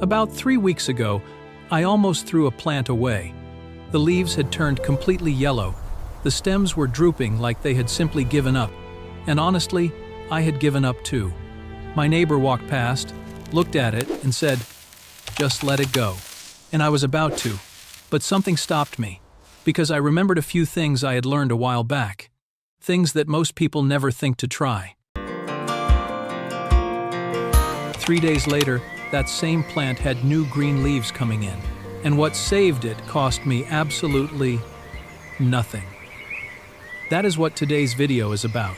About 3 weeks ago, I almost threw a plant away. The leaves had turned completely yellow. The stems were drooping like they had simply given up. And honestly, I had given up too. My neighbor walked past, looked at it, and said, "Just let it go." And I was about to, but something stopped me, because I remembered a few things I had learned a while back. Things that most people never think to try. 3 days later, that same plant had new green leaves coming in, and what saved it cost me absolutely nothing. That is what today's video is about.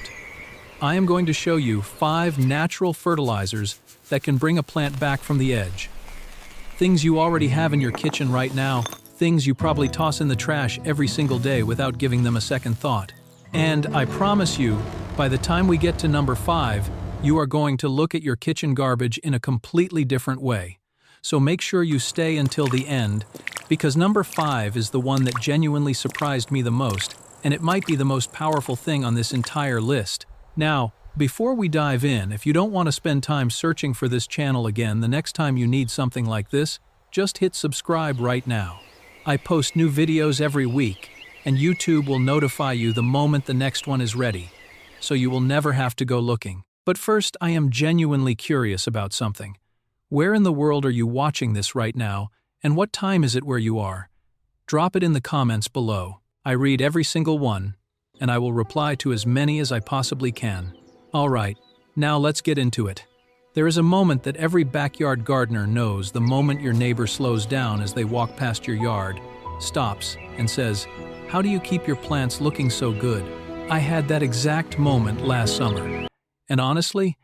I am going to show you 5 natural fertilizers that can bring a plant back from the edge. Things you already have in your kitchen right now, things you probably toss in the trash every single day without giving them a second thought. And I promise you, by the time we get to number 5, you are going to look at your kitchen garbage in a completely different way. So make sure you stay until the end, because number 5 is the one that genuinely surprised me the most, and it might be the most powerful thing on this entire list. Now, before we dive in, if you don't want to spend time searching for this channel again the next time you need something like this, just hit subscribe right now. I post new videos every week, and YouTube will notify you the moment the next one is ready, so you will never have to go looking. But first, I am genuinely curious about something. Where in the world are you watching this right now, and what time is it where you are? Drop it in the comments below. I read every single one, and I will reply to as many as I possibly can. Alright, now let's get into it. There is a moment that every backyard gardener knows the moment your neighbor slows down as they walk past your yard, stops, and says, "How do you keep your plants looking so good?" I had that exact moment last summer. And honestly,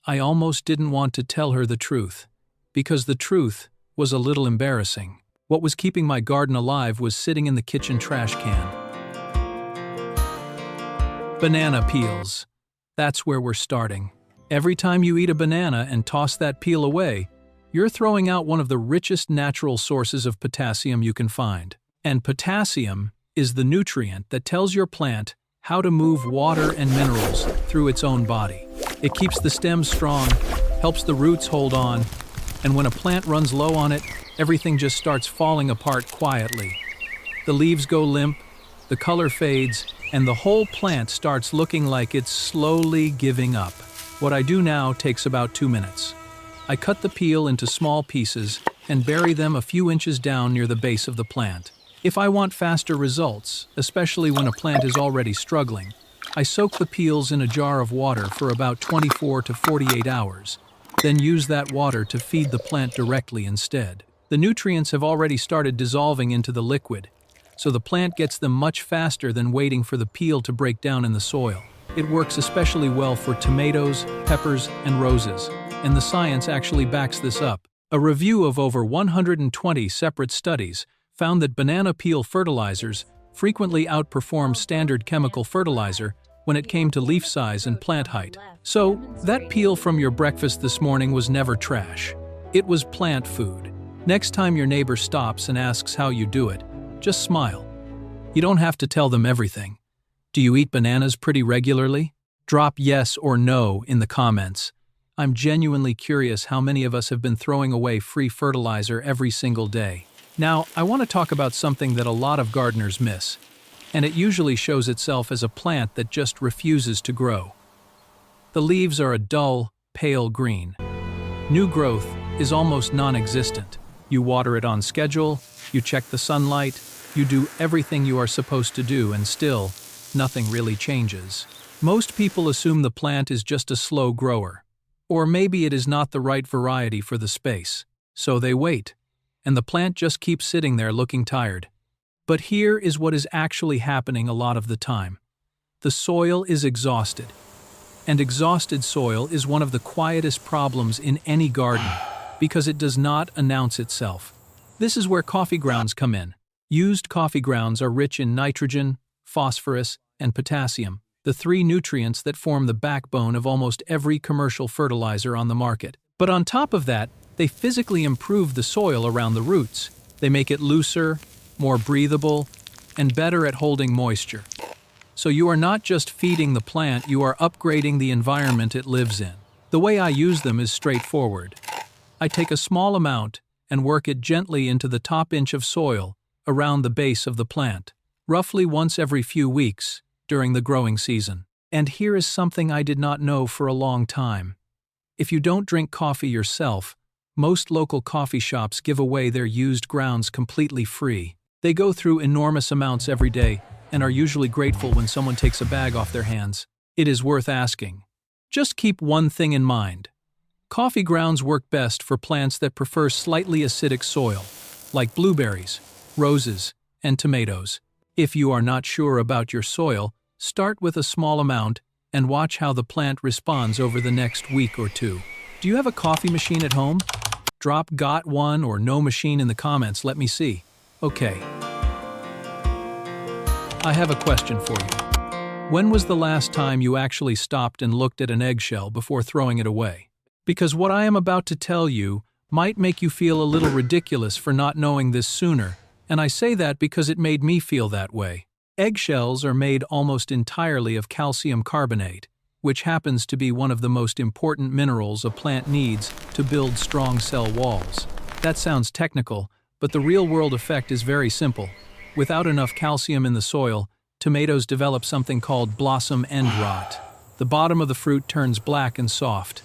I almost didn't want to tell her the truth, because the truth was a little embarrassing. What was keeping my garden alive was sitting in the kitchen trash can. Banana peels. That's where we're starting. Every time you eat a banana and toss that peel away, you're throwing out one of the richest natural sources of potassium you can find. And potassium is the nutrient that tells your plant how to move water and minerals through its own body. It keeps the stems strong, helps the roots hold on, and when a plant runs low on it, everything just starts falling apart quietly. The leaves go limp, the color fades, and the whole plant starts looking like it's slowly giving up. What I do now takes about 2 minutes. I cut the peel into small pieces and bury them a few inches down near the base of the plant. If I want faster results, especially when a plant is already struggling, I soak the peels in a jar of water for about 24 to 48 hours, then use that water to feed the plant directly instead. The nutrients have already started dissolving into the liquid, so the plant gets them much faster than waiting for the peel to break down in the soil. It works especially well for tomatoes, peppers, and roses, and the science actually backs this up. A review of over 120 separate studies found that banana peel fertilizers frequently outperform standard chemical fertilizer when it came to leaf size and plant height. So, that peel from your breakfast this morning was never trash. It was plant food. Next time your neighbor stops and asks how you do it, just smile. You don't have to tell them everything. Do you eat bananas pretty regularly? Drop yes or no in the comments. I'm genuinely curious how many of us have been throwing away free fertilizer every single day. Now, I want to talk about something that a lot of gardeners miss, and it usually shows itself as a plant that just refuses to grow. The leaves are a dull, pale green. New growth is almost non-existent. You water it on schedule, you check the sunlight, you do everything you are supposed to do, and still, nothing really changes. Most people assume the plant is just a slow grower, or maybe it is not the right variety for the space. So they wait, and the plant just keeps sitting there looking tired. But here is what is actually happening a lot of the time. The soil is exhausted, and exhausted soil is one of the quietest problems in any garden because it does not announce itself. This is where coffee grounds come in. Used coffee grounds are rich in nitrogen, phosphorus, and potassium, the 3 nutrients that form the backbone of almost every commercial fertilizer on the market. But on top of that, they physically improve the soil around the roots. They make it looser, more breathable, and better at holding moisture. So you are not just feeding the plant, you are upgrading the environment it lives in. The way I use them is straightforward. I take a small amount and work it gently into the top inch of soil around the base of the plant, roughly once every few weeks during the growing season. And here is something I did not know for a long time. If you don't drink coffee yourself, most local coffee shops give away their used grounds completely free. They go through enormous amounts every day and are usually grateful when someone takes a bag off their hands. It is worth asking. Just keep one thing in mind. Coffee grounds work best for plants that prefer slightly acidic soil, like blueberries, roses, and tomatoes. If you are not sure about your soil, start with a small amount and watch how the plant responds over the next week or two. Do you have a coffee machine at home? Drop "got one" or "no machine" in the comments, let me see. Okay. I have a question for you. When was the last time you actually stopped and looked at an eggshell before throwing it away? Because what I am about to tell you might make you feel a little ridiculous for not knowing this sooner, and I say that because it made me feel that way. Eggshells are made almost entirely of calcium carbonate, which happens to be one of the most important minerals a plant needs to build strong cell walls. That sounds technical, but the real-world effect is very simple. Without enough calcium in the soil, tomatoes develop something called blossom end rot. The bottom of the fruit turns black and soft,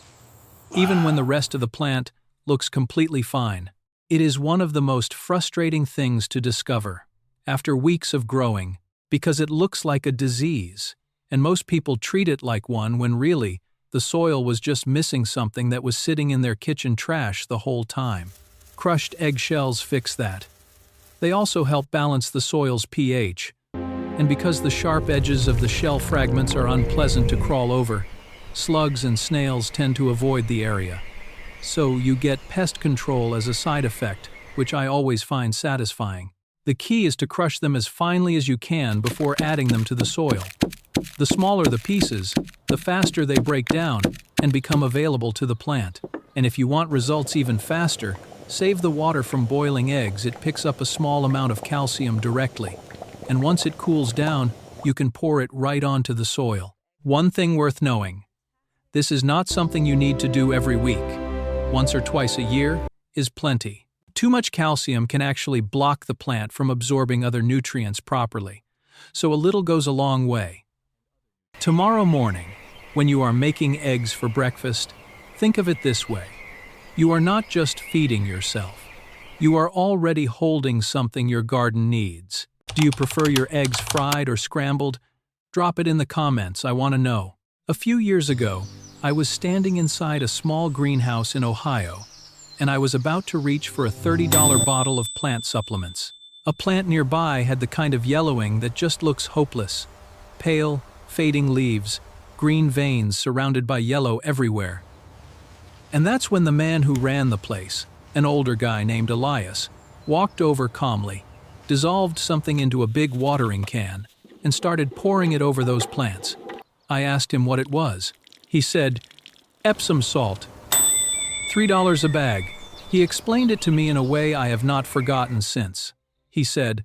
even when the rest of the plant looks completely fine. It is one of the most frustrating things to discover after weeks of growing, because it looks like a disease, and most people treat it like one when really, the soil was just missing something that was sitting in their kitchen trash the whole time. Crushed eggshells fix that. They also help balance the soil's pH, and because the sharp edges of the shell fragments are unpleasant to crawl over, slugs and snails tend to avoid the area. So you get pest control as a side effect, which I always find satisfying. The key is to crush them as finely as you can before adding them to the soil. The smaller the pieces, the faster they break down and become available to the plant. And if you want results even faster, save the water from boiling eggs. It picks up a small amount of calcium directly. And once it cools down, you can pour it right onto the soil. One thing worth knowing: this is not something you need to do every week. Once or twice a year is plenty. Too much calcium can actually block the plant from absorbing other nutrients properly, so a little goes a long way. Tomorrow morning, when you are making eggs for breakfast, think of it this way. You are not just feeding yourself. You are already holding something your garden needs. Do you prefer your eggs fried or scrambled? Drop it in the comments, I want to know. A few years ago, I was standing inside a small greenhouse in Ohio, and I was about to reach for a $30 bottle of plant supplements. A plant nearby had the kind of yellowing that just looks hopeless. Pale, fading leaves, green veins surrounded by yellow everywhere. And that's when the man who ran the place, an older guy named Elias, walked over calmly, dissolved something into a big watering can, and started pouring it over those plants. I asked him what it was. He said, "Epsom salt. $3 a bag." He explained it to me in a way I have not forgotten since. He said,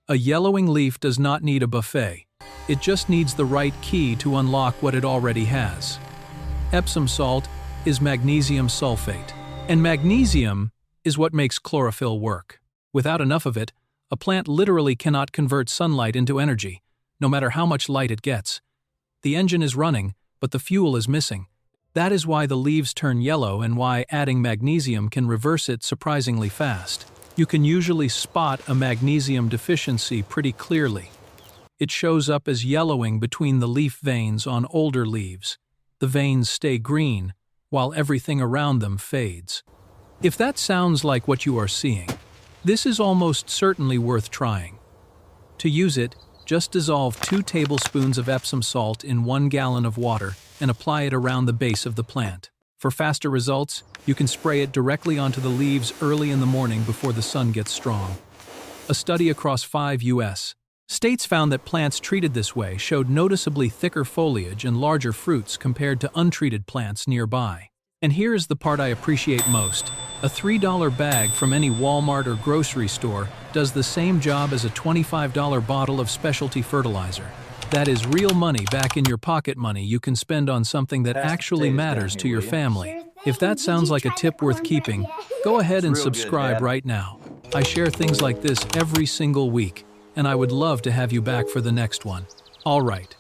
"A yellowing leaf does not need a buffet. It just needs the right key to unlock what it already has." Epsom salt is magnesium sulfate, and magnesium is what makes chlorophyll work. Without enough of it, a plant literally cannot convert sunlight into energy, no matter how much light it gets. The engine is running, but the fuel is missing. That is why the leaves turn yellow and why adding magnesium can reverse it surprisingly fast. You can usually spot a magnesium deficiency pretty clearly. It shows up as yellowing between the leaf veins on older leaves. The veins stay green, while everything around them fades. If that sounds like what you are seeing, this is almost certainly worth trying. To use it, just dissolve 2 tablespoons of Epsom salt in 1 gallon of water and apply it around the base of the plant. For faster results, you can spray it directly onto the leaves early in the morning before the sun gets strong. A study across 5 U.S. states found that plants treated this way showed noticeably thicker foliage and larger fruits compared to untreated plants nearby. And here is the part I appreciate most. A $3 bag from any Walmart or grocery store does the same job as a $25 bottle of specialty fertilizer. That is real money back in your pocket, money you can spend on something that actually matters to your family. Sure If thing. that Did sounds you like a try the tip worth cornbread keeping, yet? go ahead and It's real good, subscribe Dad. right now. I share things like this every single week, and I would love to have you back for the next one. All right.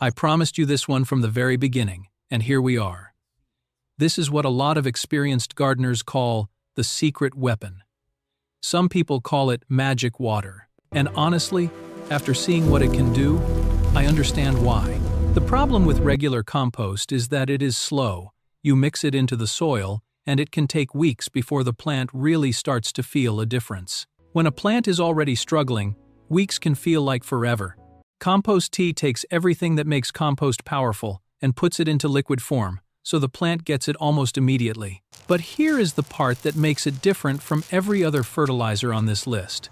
I promised you this one from the very beginning, and here we are. This is what a lot of experienced gardeners call the secret weapon. Some people call it magic water. And honestly, after seeing what it can do, I understand why. The problem with regular compost is that it is slow. You mix it into the soil, and it can take weeks before the plant really starts to feel a difference. When a plant is already struggling, weeks can feel like forever. Compost tea takes everything that makes compost powerful and puts it into liquid form, so the plant gets it almost immediately. But here is the part that makes it different from every other fertilizer on this list.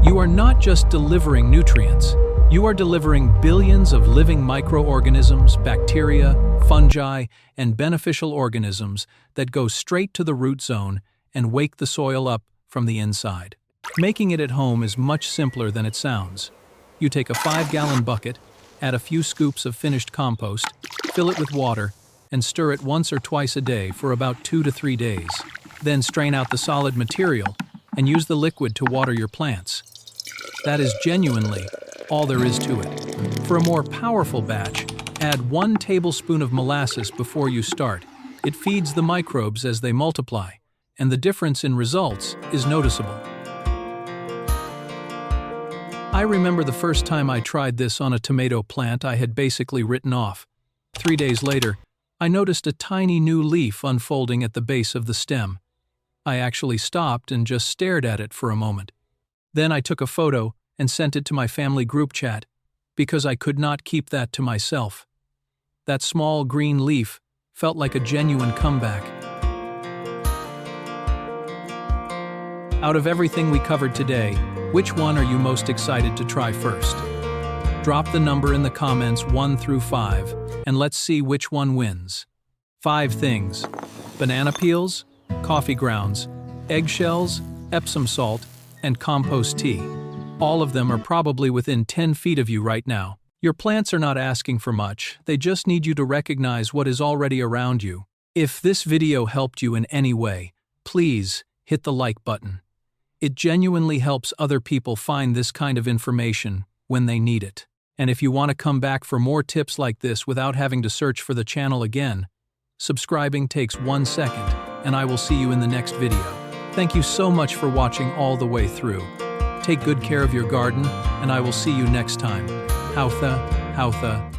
You are not just delivering nutrients, you are delivering billions of living microorganisms, bacteria, fungi, and beneficial organisms that go straight to the root zone and wake the soil up from the inside. Making it at home is much simpler than it sounds. You take a 5-gallon bucket, add a few scoops of finished compost, fill it with water, and stir it once or twice a day for about 2 to 3 days. Then strain out the solid material and use the liquid to water your plants. That is genuinely all there is to it. For a more powerful batch, add 1 tablespoon of molasses before you start. It feeds the microbes as they multiply, and the difference in results is noticeable. I remember the first time I tried this on a tomato plant I had basically written off. 3 days later, I noticed a tiny new leaf unfolding at the base of the stem. I actually stopped and just stared at it for a moment. Then I took a photo and sent it to my family group chat, because I could not keep that to myself. That small green leaf felt like a genuine comeback. Out of everything we covered today, which one are you most excited to try first? Drop the number in the comments 1 through 5, and let's see which one wins. 5 things: banana peels, coffee grounds, eggshells, Epsom salt, and compost tea. All of them are probably within 10 feet of you right now. Your plants are not asking for much, they just need you to recognize what is already around you. If this video helped you in any way, please hit the like button. It genuinely helps other people find this kind of information when they need it. And if you want to come back for more tips like this without having to search for the channel again, subscribing takes 1 second, and I will see you in the next video. Thank you so much for watching all the way through. Take good care of your garden, and I will see you next time. Hautha, Hautha.